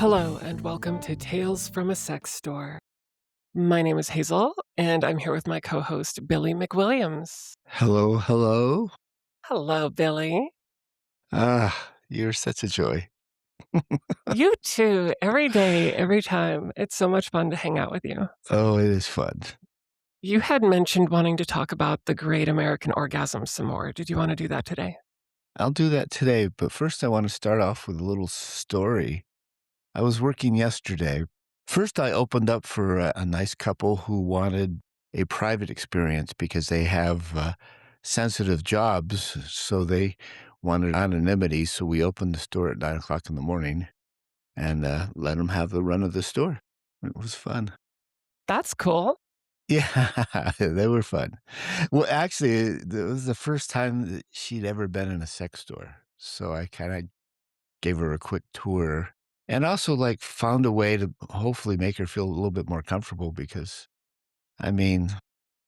Hello, and welcome to Tales from a Sex Store. My name is Hazel, and I'm here with my co host, Billy McWilliams. Hello, hello. Hello, Billy. You're such a joy. You too, every day, every time. It's so much fun to hang out with you. Oh, it is fun. You had mentioned wanting to talk about the great American orgasm some more. Did you want to do that today? I'll do that today, but first I want to start off with a little story. I was working yesterday. First, I opened up for a nice couple who wanted a private experience because they have sensitive jobs, so they wanted anonymity. So we opened the store at 9 o'clock in the morning and let them have the run of the store. It was fun. That's cool. Yeah, they were fun. Well, actually, it was the first time that she'd ever been in a sex store, so I kinda gave her a quick tour and also, like, found a way to hopefully make her feel a little bit more comfortable because, I mean,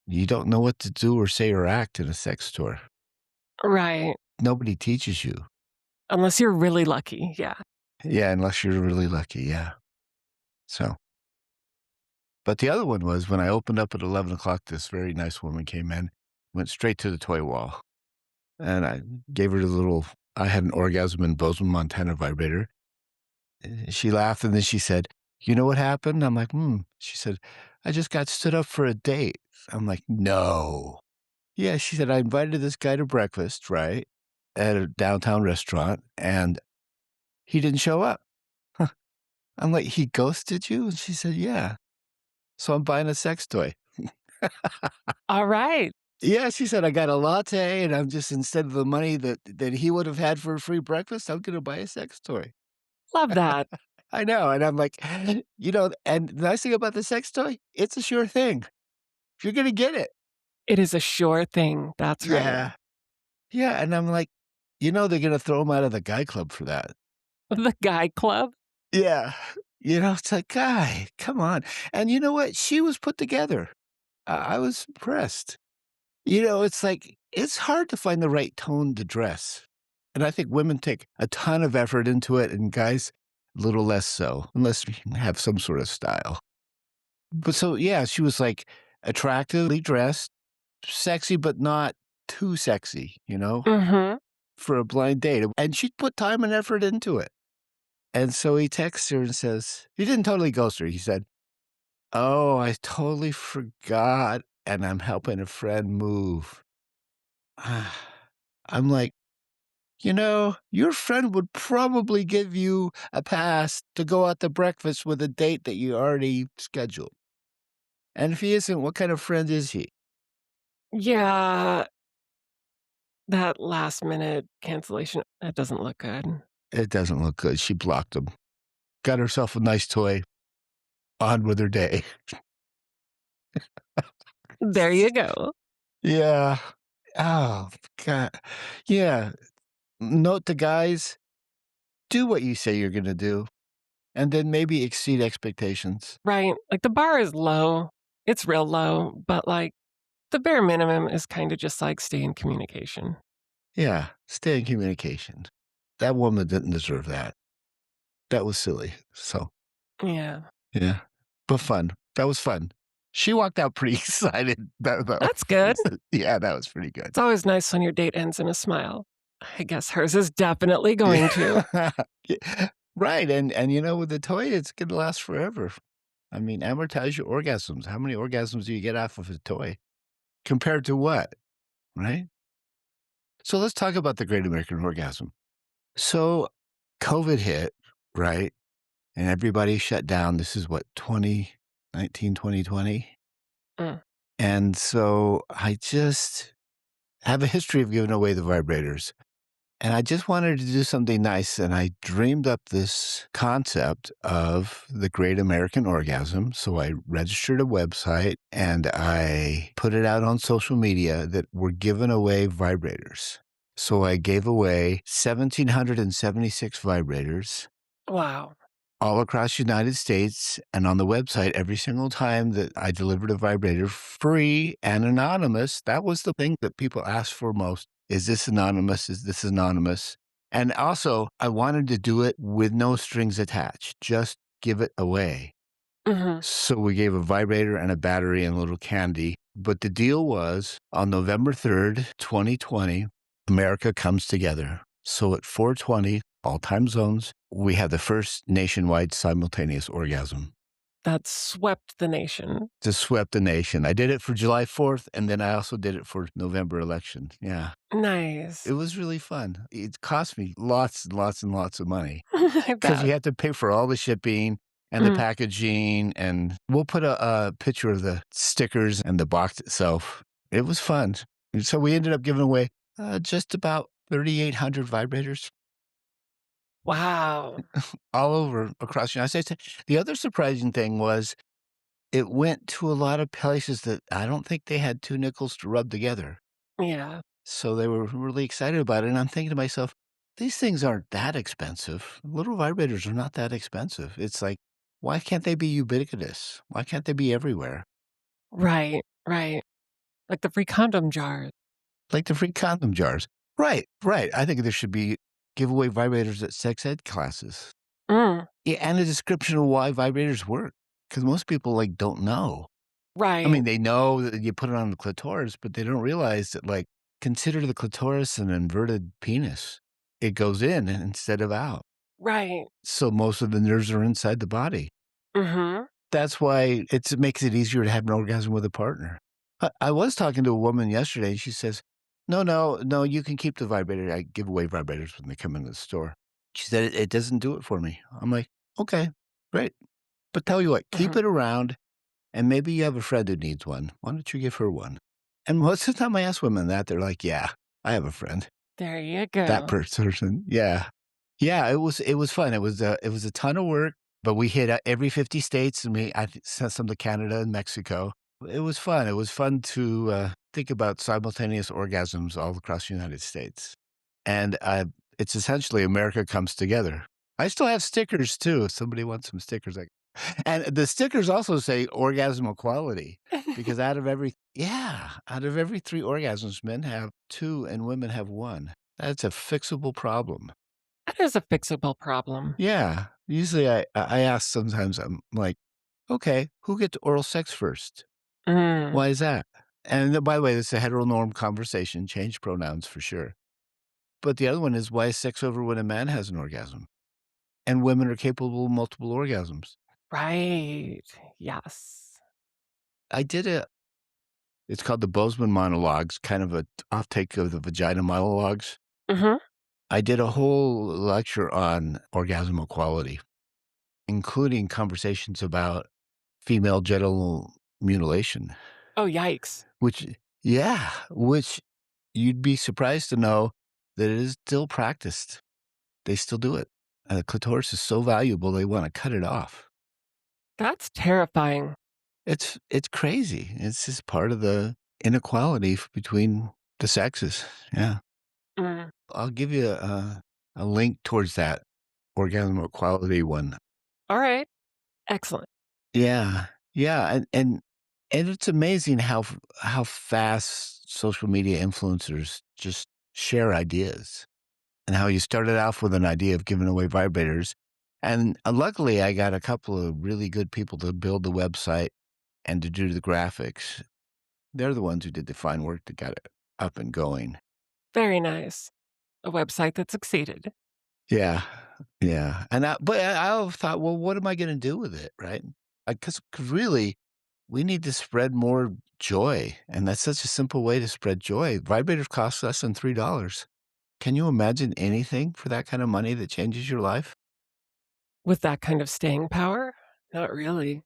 you don't know what to do or say or act in a sex store. Right. Nobody teaches you. Unless you're really lucky. Yeah. Yeah, unless you're really lucky, yeah. So but the other one was when I opened up at 11 o'clock. This very nice woman came in, went straight to the toy wall. And I gave her the little I had an Orgasm in Bozeman, Montana vibrator. She laughed and then she said, "You know what happened?" I'm like, "Hmm." She said, "I just got stood up for a date." I'm like, "No." Yeah, she said, "I invited this guy to breakfast, right, at a downtown restaurant, and he didn't show up." I'm like, "He ghosted you?" And she said, "Yeah. So I'm buying a sex toy." All right. Yeah, she said, "I got a latte, and I'm just instead of the money that he would have had for a free breakfast, I'm gonna buy a sex toy." Love that. I know, and I'm like, and the nice thing about the sex toy, it's a sure thing. You're gonna get it. It is a sure thing. That's right. Yeah. Yeah, and I'm like, they're gonna throw him out of the guy club for that. The Guy Club. Yeah. It's like, "Guy, come on." And you know what? She was put together. I was impressed. It's like, it's hard to find the right tone to dress, and I think women take a ton of effort into it, and guys, a little less so, unless you have some sort of style. But so, yeah, she was, like, attractively dressed, sexy, but not too sexy, Mm-hmm. for a blind date, and she put time and effort into it. And so he texts her and says he didn't totally ghost her, he said, "Oh, I totally forgot, and I'm helping a friend move." I'm like, your friend would probably give you a pass to go out to breakfast with a date that you already scheduled. And if he isn't, what kind of friend is he? Yeah. That last minute cancellation, that doesn't look good. It doesn't look good. She blocked him. Got herself a nice toy. On with her day. There you go. Yeah. Oh, God. Yeah. Note to guys, do what you say you're going to do, and then maybe exceed expectations. Right? Like, the bar is low. It's real low, but, like, the bare minimum is kinda just, like, stay in communication. Yeah. Stay in communication. That woman didn't deserve that. That was silly. So, Yeah. yeah. But fun. That was fun. She walked out pretty excited, though. That's good. Yeah, that was pretty good. It's always nice when your date ends in a smile. I guess hers is definitely going to. Yeah. Yeah. Right, and with the toy, it's gonna last forever. I mean, amortize your orgasms. How many orgasms do you get off of a toy? Compared to what, right? So let's talk about the Great American Orgasm. So COVID hit, right? And everybody shut down. This is what, 2019, 2020? Mm. And so I just have a history of giving away the vibrators. And I just wanted to do something nice, and I dreamed up this concept of the Great American Orgasm. So I registered a website and I put it out on social media that we're giving away vibrators. So I gave away 1,776 vibrators Wow. all across the United States, and on the website, every single time that I delivered a vibrator, free and anonymous. That was the thing that people asked for most. Is this anonymous? Is this anonymous? And also, I wanted to do it with no strings attached, just give it away. Mhm. So we gave a vibrator and a battery and a little candy. But the deal was on November 3rd, 2020, America comes together. So at 4:20, all time zones, we had the first nationwide simultaneous orgasm. That swept the nation. Just swept the nation. I did it for July 4th, and then I also did it for November election. Yeah. It Nice. was really fun. It cost me lots and lots and lots of money I because bet. we had to pay for all the shipping and the Mm. packaging, and we'll put a picture of the stickers and the box itself. It was fun. And so we ended up giving away just about 3,800 vibrators Wow. all over across the United States. The other surprising thing was it went to a lot of places that I don't think they had two nickels to rub together. Yeah. So they were really excited about it, and I'm thinking to myself, "These things aren't that expensive. Little vibrators are not that expensive." It's like, why can't they be ubiquitous? Why can't they be everywhere? Right, right. Like the free condom jars. Like the free condom jars. Right, right. I think there should be giveaway vibrators at sex ed classes. Mm. Yeah, and a description of why vibrators work, because most people, like, don't know. I Right, mean, they know that you put it on the clitoris, but they don't realize that, like, consider the clitoris an inverted penis. It goes in instead of out. right. So most of the nerves are inside the body. Mhm. That's why it makes it easier to have an orgasm with a partner. I was talking to a woman yesterday, and she says, "No, no, no, you can keep the vibrator." I give away vibrators when they come into the store. She said, "It doesn't do it for me." I'm like, "Okay, great. But tell you what, keep Mhm. it around, and maybe you have a friend who needs one. Why don't you give her one?" And most of the time I ask women that, they're like, "Yeah, I have a friend." There you That go. person, yeah. Yeah, it was fun. It was a ton of work, but we hit, every 50 states, and I sent some to Canada and Mexico. It was fun. It was fun to, think about simultaneous orgasms all across the United States. And, it's essentially America comes together. I still have stickers too, if somebody wants some stickers, and the stickers also say orgasm equality because out of every 3 orgasms, men have 2 and women have 1. That's a fixable problem. That is a fixable problem. Yeah. Usually I ask sometimes, I'm like, "Okay, who gets oral sex first? Mm. Why is that?" And by the way, this is a heteronorm conversation, change pronouns for sure. But the other one is, why is sex over when a man has an orgasm? And women are capable of multiple orgasms. Right. Yes. I did a It's called the Bozeman monologues, kind of a off-take of the vagina monologues. Mhm. I did a whole lecture on orgasm equality, including conversations about female genital mutilation, Oh, yikes. which which you'd be surprised to know that it is still practiced. They still do it. The clitoris is so valuable, they wanna cut it off. That's terrifying. It's crazy. It's just part of the inequality between the sexes. Yeah. Mm. I'll give you a link towards that orgasm equality one. Alright. Excellent. Yeah, yeah, and it's amazing how fast social media influencers just share ideas, and how you started off with an idea of giving away vibrators, and luckily I got a couple of really good people to build the website and to do the graphics. They're the ones who did the fine work to get it up and going. Very nice. A website that succeeded. Yeah, yeah, and I thought, "Well, what am I gonna do with it?" Right? Because really, we need to spread more joy, and that's such a simple way to spread joy. Vibrators cost less than $3. Can you imagine anything for that kind of money that changes your life? With that kind of staying power? Not really.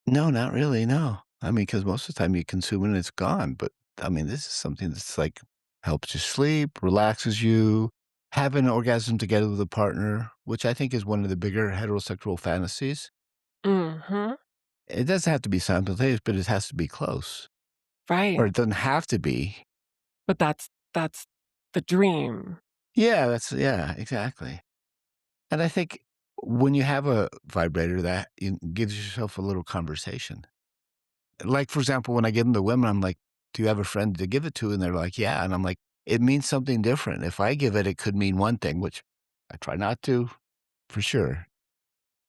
No, not really, no. I mean, because most of the time you consume it and it's gone, but, I mean, this is something that's, like, helps you sleep, relaxes you, have an orgasm together with a partner, which I think is one of the bigger heterosexual fantasies. Mhm. It doesn't have to be simultaneous, but it has to be close, or Right. it doesn't have to be. But that's the dream. Yeah, exactly. And I think when you have a vibrator that gives yourself a little conversation. Like, for example, when I give them to women, I'm like, "Do you have a friend to give it to?" And they're like, "Yeah." And I'm like, it means something different. If I give it, it could mean one thing, which I try not to, for sure.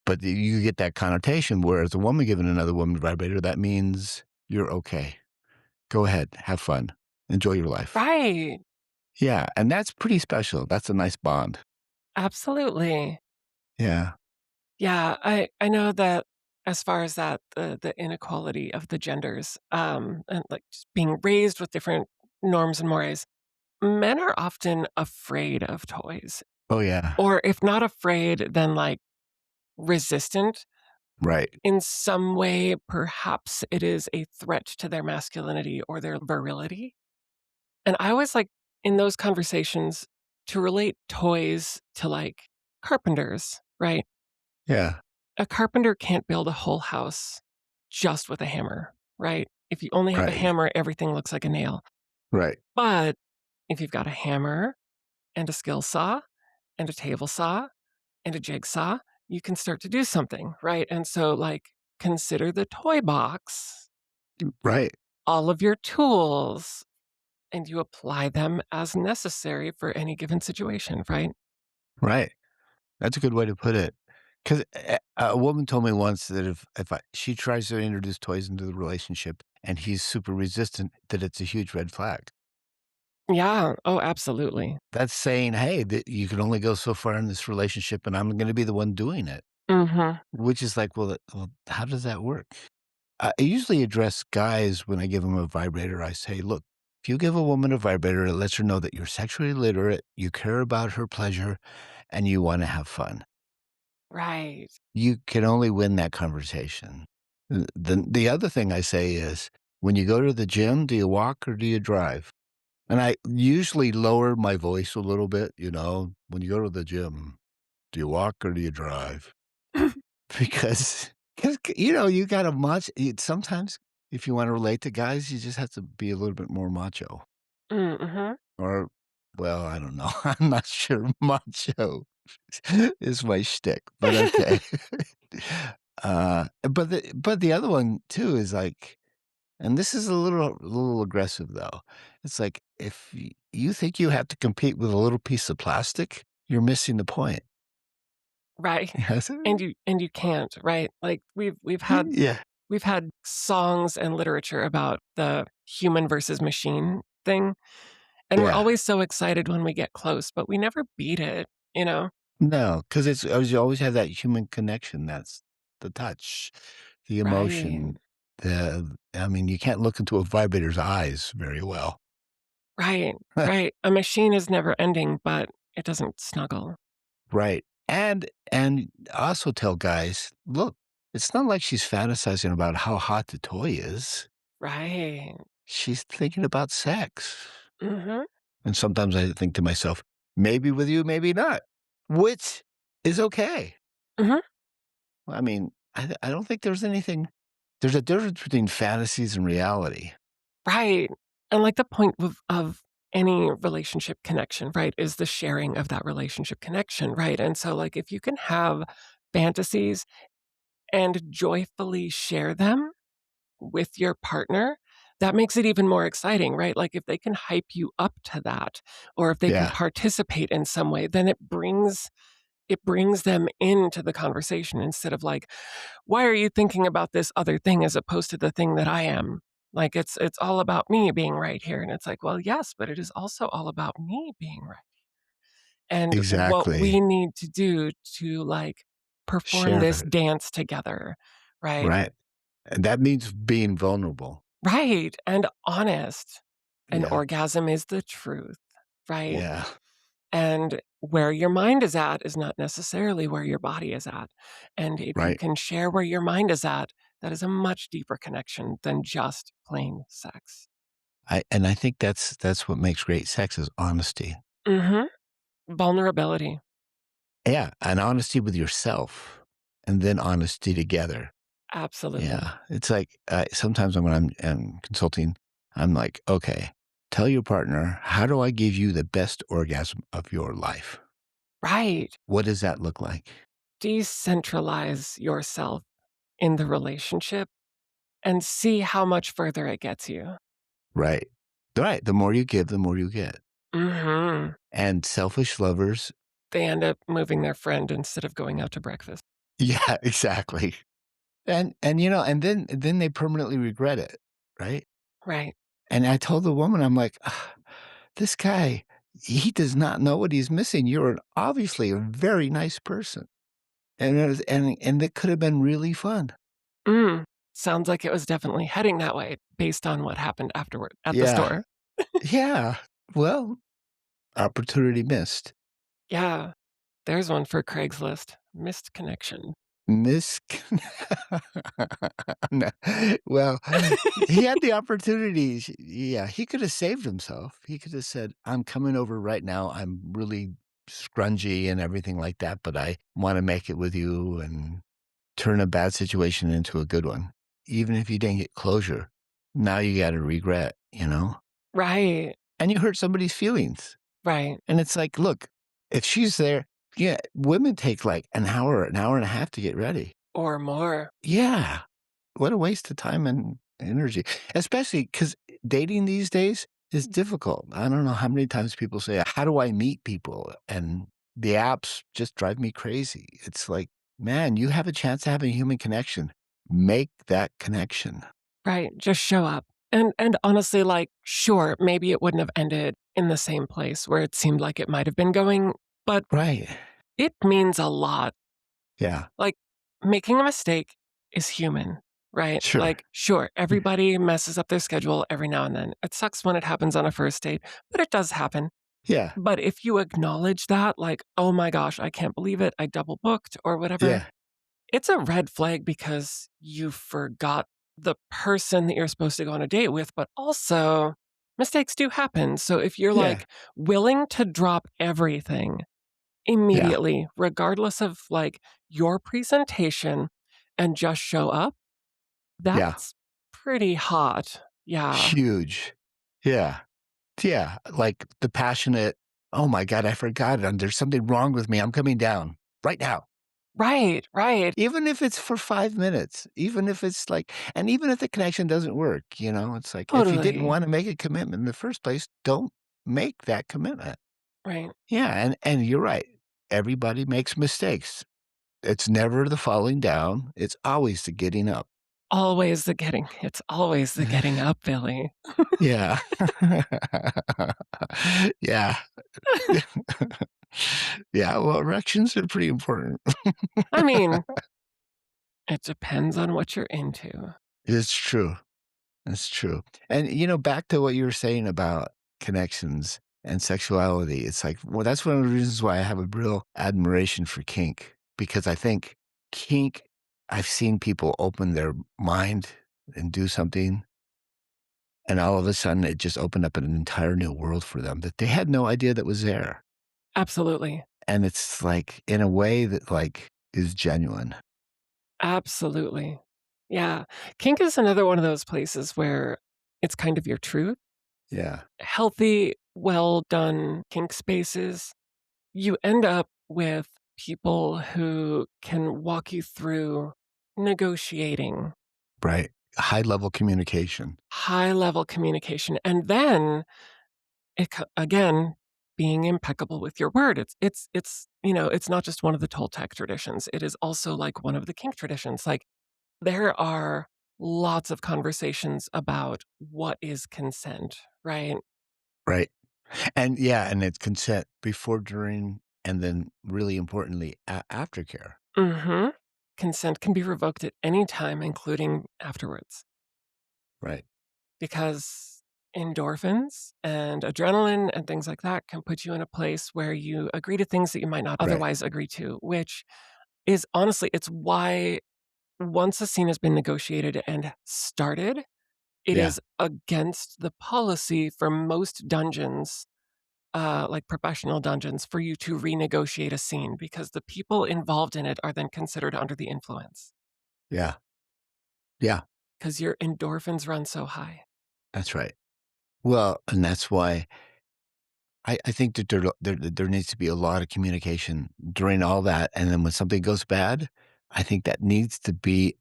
But you get that connotation, whereas a woman giving another woman a vibrator, that means you're okay. Go ahead, have fun, enjoy your life. Right. Yeah, and that's pretty special. That's a nice bond. Absolutely. Yeah. Yeah, I know that as far as that, the inequality of the genders, and, like, just being raised with different norms and mores, men are often afraid of toys, Oh, yeah. or if not afraid, then, like, resistant. Right. In some way, perhaps it is a threat to their masculinity or their virility, and I always like, in those conversations, to relate toys to, like, carpenters, right? Yeah. A carpenter can't build a whole house just with a hammer, right? If you only have a Right. hammer, everything looks like a nail. Right. But if you've got a hammer and a skill saw and a table saw and a jigsaw, you can start to do something, right? And so, like, consider the toy box, Right. all of your tools, and you apply them as necessary for any given situation, right? Right. That's a good way to put it. Because a woman told me once that if she tries to introduce toys into the relationship and he's super resistant, that it's a huge red flag. Yeah. Oh, absolutely. That's saying, "Hey, that you can only go so far in this relationship, and I'm gonna be the one doing it." Mhm. Which is like, well, how does that work? I usually address guys when I give them a vibrator. I say, "Look, if you give a woman a vibrator, it lets her know that you're sexually literate, you care about her pleasure, and you wanna have fun. Right. You can only win that conversation." The other thing I say is, "When you go to the gym, do you walk or do you drive?" And I usually lower my voice a little bit, "When you go to the gym, do you walk or do you drive?" Because you gotta sometimes if you wanna relate to guys, you just have to be a little bit more macho Mhm. or well, I don't know. I'm not sure macho is my shtick, but okay. But the other one too is like and this is a little aggressive though. It's like if you think you have to compete with a little piece of plastic, you're missing the point. Right. Yes. And you can't, right? Like, Yeah. we've had songs and literature about the human versus machine thing, and we're Yeah. always so excited when we get close, but we never beat it, you know? No, because it's you always have that human connection, that's the touch, the Right. emotion, you can't look into a vibrator's eyes very well. Right. Right. A machine is never ending, but it doesn't snuggle. Right, and also tell guys, "Look, it's not like she's fantasizing about how hot the toy is. Right. She's thinking about sex." Mhm. And sometimes I think to myself, "Maybe with you, maybe not," which is okay. Mhm. I don't think there's a difference between fantasies and reality. Right. And, like, the point of any relationship connection, right, is the sharing of that relationship connection, right? And so, like, if you can have fantasies and joyfully share them with your partner, that makes it even more exciting, right? Like, if they can hype you up to that, or if they can Yeah, participate in some way, then it brings them into the conversation instead of like, "Why are you thinking about this other thing as opposed to the thing that I am?" Like, it's all about me being right here, and it's like, "Well, yes, but it is also all about me being right, and what exactly. we need to do to, like, perform Share this the dance together." Right? right, and that means being vulnerable. Right, and honest. An Yeah, orgasm is the truth, right? yeah, And where your mind is at is not necessarily where your body is at. And if you right. can share where your mind is at, that is a much deeper connection than just plain sex. I think that's what makes great sex is honesty. Mhm. Vulnerability. Yeah, and honesty with yourself, and then honesty together. Absolutely. Yeah, it's like, sometimes when I'm consulting, I'm like, "Okay, tell your partner, how do I give you the best orgasm of your life? Right. What does that look like?" Decentralize yourself in the relationship and see how much further it gets you. Right. Right, the more you give, the more you get. Mhm. And selfish lovers They end up moving their friend instead of going out to breakfast. yeah, exactly. And then they permanently regret it, right? Right. And I told the woman, I'm like, "Ah, this guy, he does not know what he's missing. You're obviously a very nice person." And it could have been really fun. Mm. Sounds like it was definitely heading that way based on what happened afterward at the Yeah. store. Yeah. Well, opportunity missed. Yeah. There's one for Craigslist. Missed connection. Miss No. Well, he had the opportunities. Yeah, he could have saved himself. He could have said, "I'm coming over right now. I'm really scrungy and everything like that, but I wanna make it with you and turn a bad situation into a good one." Even if you didn't get closure, now you gotta regret, you know? Right. And you hurt somebody's feelings. Right. And it's like, look, if she's there yeah, women take, like, an hour and a half to get ready. Or more. Yeah. What a waste of time and energy, especially because dating these days is difficult. I don't know how many times people say, "How do I meet people?" And the apps just drive me crazy. It's like, man, you have a chance to have a human connection. Make that connection. Right. Just show up. And honestly, like, sure, maybe it wouldn't have ended in the same place where it seemed like it might have been going, but Right. it means a lot. Yeah. Like, making a mistake is human, right? Sure. Like, sure, everybody messes up their schedule every now and then. It sucks when it happens on a first date, but it does happen. Yeah. But if you acknowledge that, like, "Oh my gosh, I can't believe it, I double booked," or whatever, Yeah. it's a red flag because you forgot the person that you're supposed to go on a date with, but also mistakes do happen. So if you're, Yeah. like, willing to drop everything Yeah. immediately, regardless of, like, your presentation and just show up, Yeah. that's pretty hot. Yeah. Huge. Yeah. Yeah. Like the passionate, "Oh my god, I forgot, and there's something wrong with me. I'm coming down right now." Right, right. Even if it's for 5 minutes, even if it's like and even if the connection doesn't work, it's like, if you didn't Totally. wanna make a commitment in the first place, don't make that commitment. Right. Yeah, and you're right. Everybody makes mistakes. It's never the falling down, it's always the getting up. It's always the getting up, Billy. Yeah. Yeah. Yeah, well, erections are pretty important. I mean, it depends on what you're into. It's true. It's true. And, back to what you were saying about connections and sexuality, it's like, well, that's one of the reasons why I have a real admiration for kink, because I think kink, I've seen people open their mind and do something, and all of a sudden it just opened up an entire new world for them that they had no idea that was there. Absolutely. And it's like in a way that like is genuine. Absolutely. Yeah. Kink is another one of those places where it's kind of your truth. Yeah. Healthy, well done kink spaces, you end up with people who can walk you through negotiating, Right. High level communication. high level communication, and then again, being impeccable with your word. It's not just one of the Toltec traditions. It is also like one of the kink traditions. Like, there are lots of conversations about what is consent, right? Right. And yeah, and it's consent before, during, and then really importantly, aftercare. Mhm. Consent can be revoked at any time, including afterwards, Right. because endorphins and adrenaline and things like that can put you in a place where you agree to things that you might not Right. otherwise agree to, which is honestly, it's why once a scene has been negotiated and started, it Yeah. is against the policy for most dungeons, like professional dungeons, for you to renegotiate a scene because the people involved in it are then considered under the influence Yeah. Yeah. because your endorphins run so high. That's right. Well, and that's why I think that there needs to be a lot of communication during all that. And then when something goes bad, I think that needs to be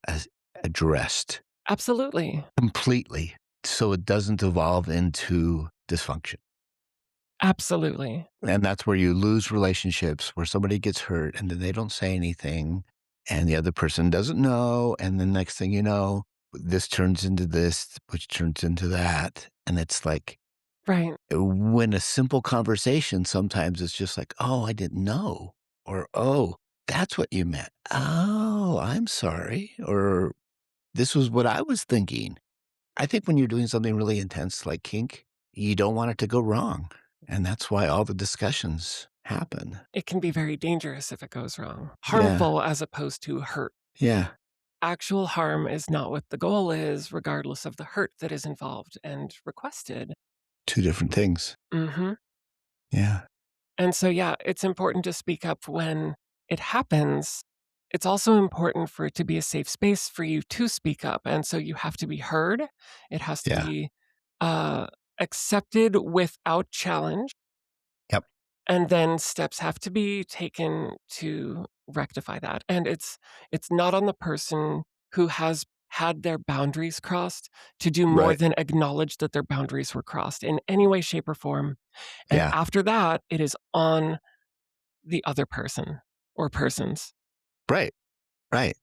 addressed Absolutely. completely so it doesn't evolve into dysfunction. Absolutely. And that's where you lose relationships, where somebody gets hurt and then they don't say anything and the other person doesn't know. And the next thing you know, this turns into this, which turns into that. And it's like Right. when a simple conversation sometimes it's just like, oh, I didn't know. Or, oh, that's what you meant. Oh, I'm sorry. Or this was what I was thinking. I think when you're doing something really intense like kink, you don't want it to go wrong. And that's why all the discussions happen. It can be very dangerous if it goes wrong. Yeah. Harmful as opposed to hurt. Yeah. Actual harm is not what the goal is, regardless of the hurt that is involved and requested. Two different things. Mhm. Yeah. And so, yeah, it's important to speak up when it happens. It's also important for it to be a safe space for you to speak up, and so you have to be heard. It has to Yeah. be, uh, accepted without challenge, Yep. and then steps have to be taken to rectify that, and it's not on the person who has had their boundaries crossed to do more Right. than acknowledge that their boundaries were crossed in any way, shape, or form, and Yeah. after that, it is on the other person or persons. Right. Right.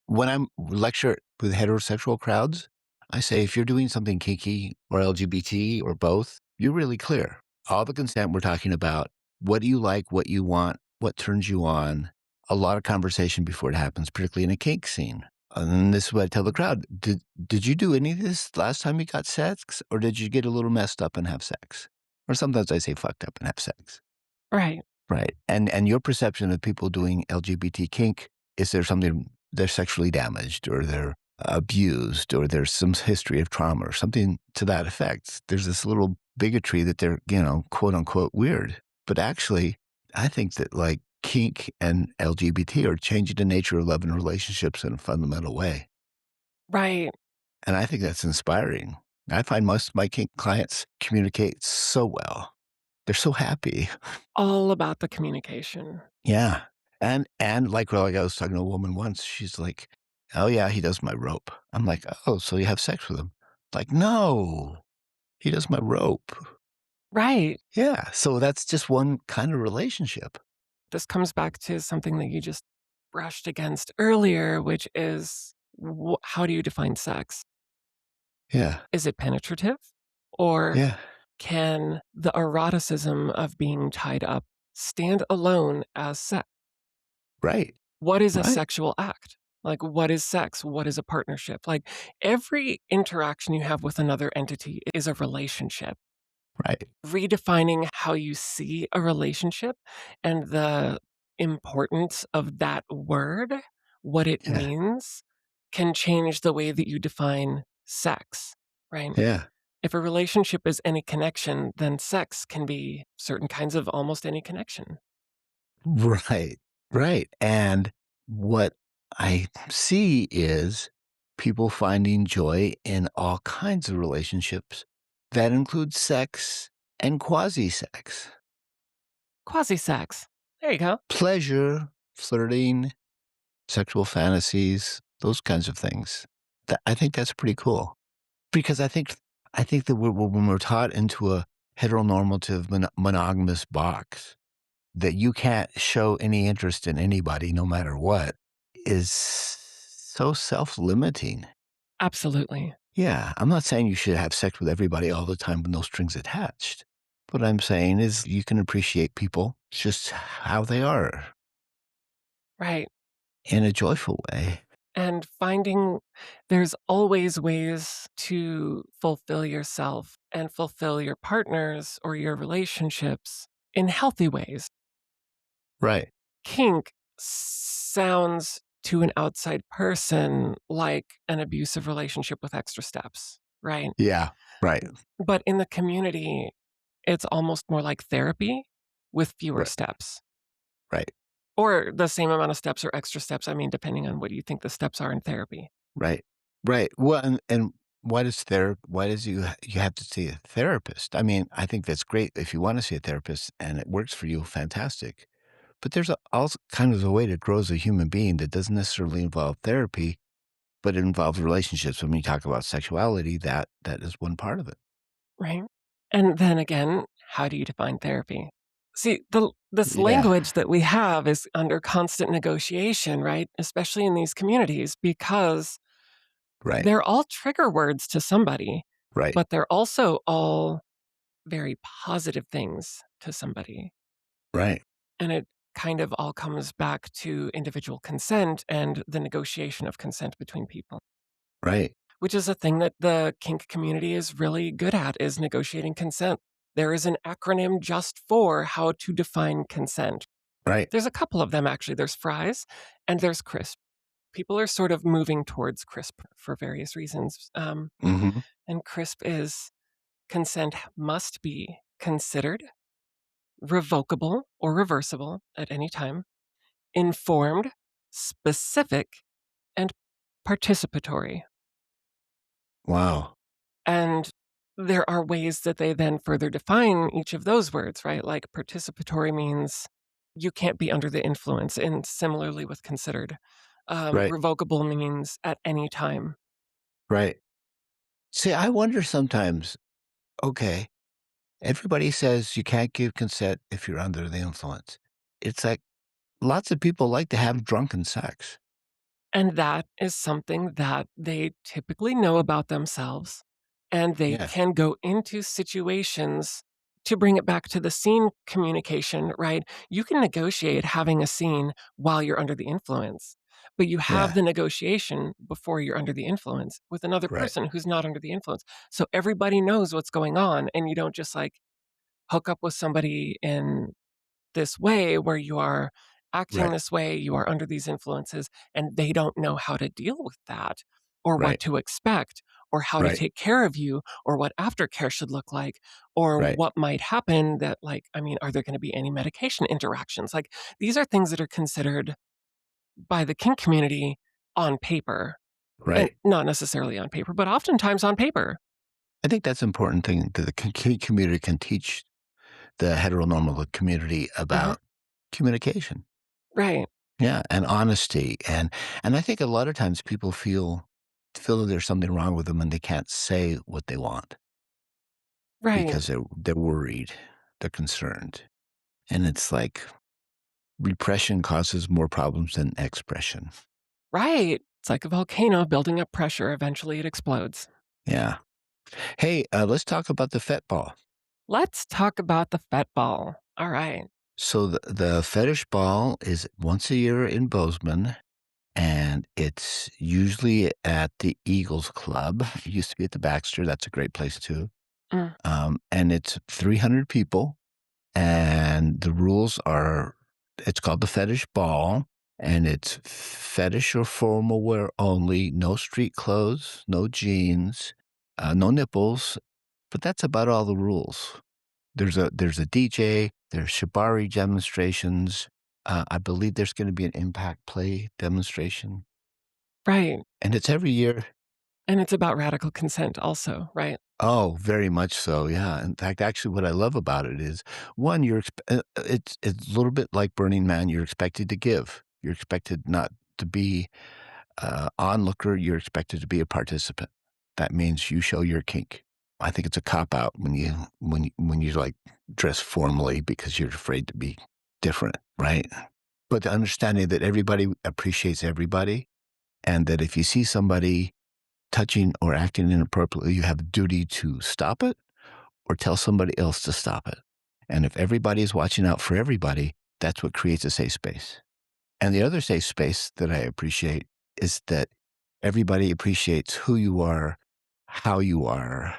When I'm lecture with heterosexual crowds, I say if you're doing something kinky or LGBT or both, you're really clear. All the consent we're talking about, what do you like, what you want, what turns you on, a lot of conversation before it happens, particularly in a kink scene. And then this is what I tell the crowd. Did you do any of this last time you got sex? Or did you get a little messed up and have sex? Or sometimes I say fucked up and have sex. Right. Right. And your perception of people doing LGBT kink, is there something they're sexually damaged or they're abused or there's some history of trauma or something to that effect? There's this little bigotry that they're, quote unquote weird. But actually, I think that like kink and LGBT are changing the nature of love and relationships in a fundamental way. Right. And I think that's inspiring. I find most of my kink clients communicate so well. They're so happy. All about the communication. Yeah. And like I was talking to a woman once, she's like, "Oh, yeah, he does my rope." I'm like, "Oh, so you have sex with him?" Like, "No, he does my rope." Right. Yeah, so that's just one kind of relationship. This comes back to something that you just brushed against earlier, which is how do you define sex? Yeah, Is it penetrative? Or yeah, can the eroticism of being tied up stand alone as sex? right, What is a right, sexual act? Like, what is sex? What is a partnership? Like, every interaction you have with another entity is a relationship. right. Redefining how you see a relationship and the importance of that word, what it Yeah, means, can change the way that you define sex, right? yeah. If a relationship is any connection, then sex can be certain kinds of almost any connection. Right, right, and what I see is people finding joy in all kinds of relationships that include sex and quasi-sex. Quasi sex. There you go. Pleasure, flirting, sexual fantasies, those kinds of things. I think that's pretty cool because I think that when we're taught into a heteronormative monogamous box that you can't show any interest in anybody no matter what is so self-limiting. Absolutely. Yeah, I'm not saying you should have sex with everybody all the time with no strings attached. What I'm saying is you can appreciate people just how they are Right. in a joyful way. And finding there's always ways to fulfill yourself and fulfill your partners or your relationships in healthy ways. Right. Kink sounds to an outside person like an abusive relationship with extra steps, right? Yeah. Right. But in the community, it's almost more like therapy with fewer Right. steps Right. or the same amount of steps or extra steps. I mean, depending on what you think the steps are in therapy. Right. Right. Well, and why does you have to see a therapist? I mean, I think that's great if you want to see a therapist and it works for you, fantastic. But there's also kind of a way to grow as a human being that doesn't necessarily involve therapy, but it involves relationships. When we talk about sexuality, that is one part of it. Right? And then again, how do you define therapy? See, this Yeah. language that we have is under constant negotiation, right? Especially in these communities, because Right. they're all trigger words to somebody, Right. but they're also all very positive things to somebody. Right. And it kind of all comes back to individual consent and the negotiation of consent between people, Right. which is a thing that the kink community is really good at, is negotiating consent. There is an acronym just for how to define consent. Right. There's a couple of them actually. There's FRIES and there's CRISP. People are sort of moving towards CRISP for various reasons. Mhm. And CRISP is consent must be considered, revocable or reversible at any time, informed, specific, and participatory. Wow. And there are ways that they then further define each of those words, right? Like participatory means you can't be under the influence, and similarly with considered. Right. Revocable means at any time. Right. See, I wonder sometimes, okay, everybody says you can't give consent if you're under the influence. It's like lots of people like to have drunken sex. And that is something that they typically know about themselves, and they Yes. can go into situations to bring it back to the scene communication, right? You can negotiate having a scene while you're under the influence, but you have Yeah. the negotiation before you're under the influence with another Right. person who's not under the influence. So everybody knows what's going on, and you don't just like hook up with somebody in this way where you are acting Right. this way, you are under these influences, and they don't know how to deal with that or what Right. to expect or how to Right. take care of you or what aftercare should look like or Right. what might happen that like I mean, are there going to be any medication interactions? Like these are things that are considered by the kink community on paper and Right. not necessarily on paper, but oftentimes on paper. I think that's an important thing that the community can teach the heteronormative community Mhm. about communication. Right. Yeah, and honesty, and I think a lot of times people feel that there's something wrong with them and they can't say what they want Right. because they're worried, they're concerned, and it's like repression causes more problems than expression. Right. It's like a volcano building up pressure. Eventually it explodes. Yeah. Hey, let's talk about the fet ball. Let's talk about the Fet Ball. All right. So the fetish ball is once a year in Bozeman, and it's usually at the Eagles Club. It used to be at the Baxter. That's a great place too. Mm, And it's 300 people, and the rules are it's called the fetish ball, and it's fetish or formal wear only, no street clothes, no jeans, no nipples, but that's about all the rules. There's a DJ, there's shibari demonstrations. I believe there's going to be an impact play demonstration, right. and it's every year. And it's about radical consent also, right? Oh, very much so, yeah. In fact, actually, what I love about it is, one, it's a little bit like Burning Man, you're expected to give. You're expected not to be, onlooker, you're expected to be a participant. That means you show your kink. I think it's a cop out when you, like, dress formally because you're afraid to be different, right? But the understanding that everybody appreciates everybody, and that if you see somebody touching or acting inappropriately, you have a duty to stop it or tell somebody else to stop it. And if everybody is watching out for everybody, that's what creates a safe space. And the other safe space that I appreciate is that everybody appreciates who you are, how you are,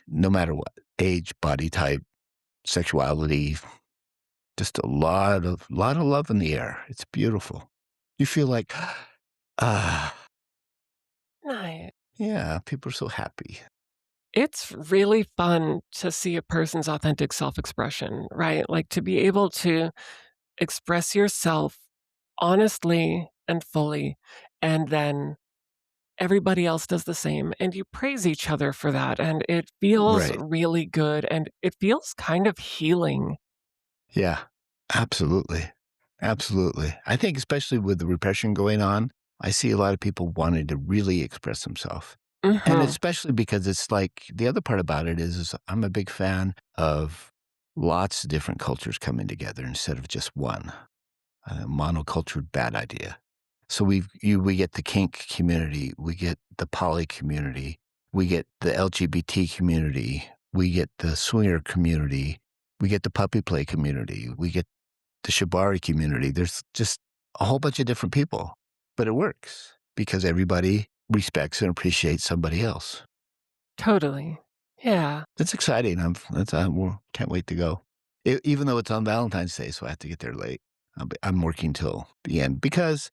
no matter what age, body type, sexuality, just a lot of love in the air. It's beautiful. You feel like, ah, Nice. yeah, people are so happy. It's really fun to see a person's authentic self-expression, right? Like to be able to express yourself honestly and fully, and then everybody else does the same, and you praise each other for that, and it feels Right. really good, and it feels kind of healing. Yeah, absolutely. Absolutely. I think especially with the repression going on, I see a lot of people wanting to really express themselves. And Mhm. especially because it's like the other part about it is I'm a big fan of lots of different cultures coming together instead of just one. A monocultured bad idea. So we get the kink community, we get the poly community, we get the LGBT community, we get the swinger community, we get the puppy play community, we get the shibari community. There's just a whole bunch of different people, but it works because everybody respects and appreciates somebody else. Totally. Yeah. It's exciting. Can't wait to go. Even though it's on Valentine's Day, so I have to get there late. I'm working till the end because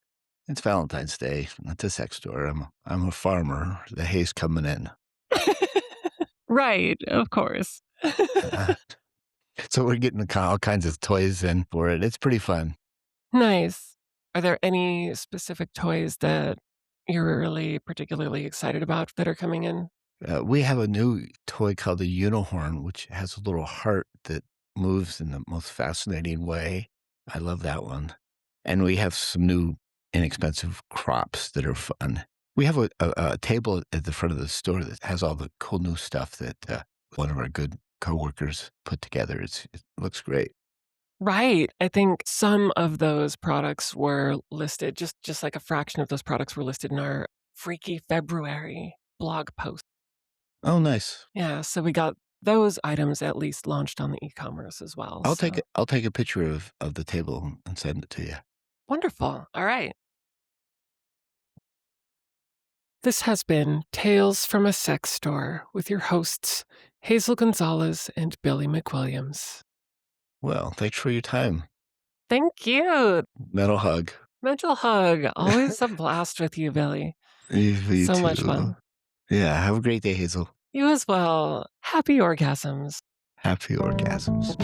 it's Valentine's Day. It's a sex store. I'm a farmer. The hay's coming in. Right, of course. Uh, so we're getting all kinds of toys in for it. It's pretty fun. Nice. Are there any specific toys that you're really particularly excited about that are coming in? We have a new toy called the Unihorn, which has a little heart that moves in the most fascinating way. I love that one. And we have some new inexpensive crops that are fun. We have a table at the front of the store that has all the cool new stuff that one of our good coworkers put together. It looks great. Right. I think some of those products were listed, just like a fraction of those products were listed in our Freaky February blog post. Oh, nice. Yeah, so we got those items at least launched on the e-commerce as well, so I'll take a picture of the table and send it to you. wonderful. All right. This has been Tales from a Sex Store with your hosts, Hazel Gonzalez and Billy McWilliams. Well, thanks for your time. Thank you. Metal hug. Mental hug. Always a blast with you, Billy. You So much too. fun. Yeah, have a great day, Hazel. You as well. Happy orgasms. Happy orgasms.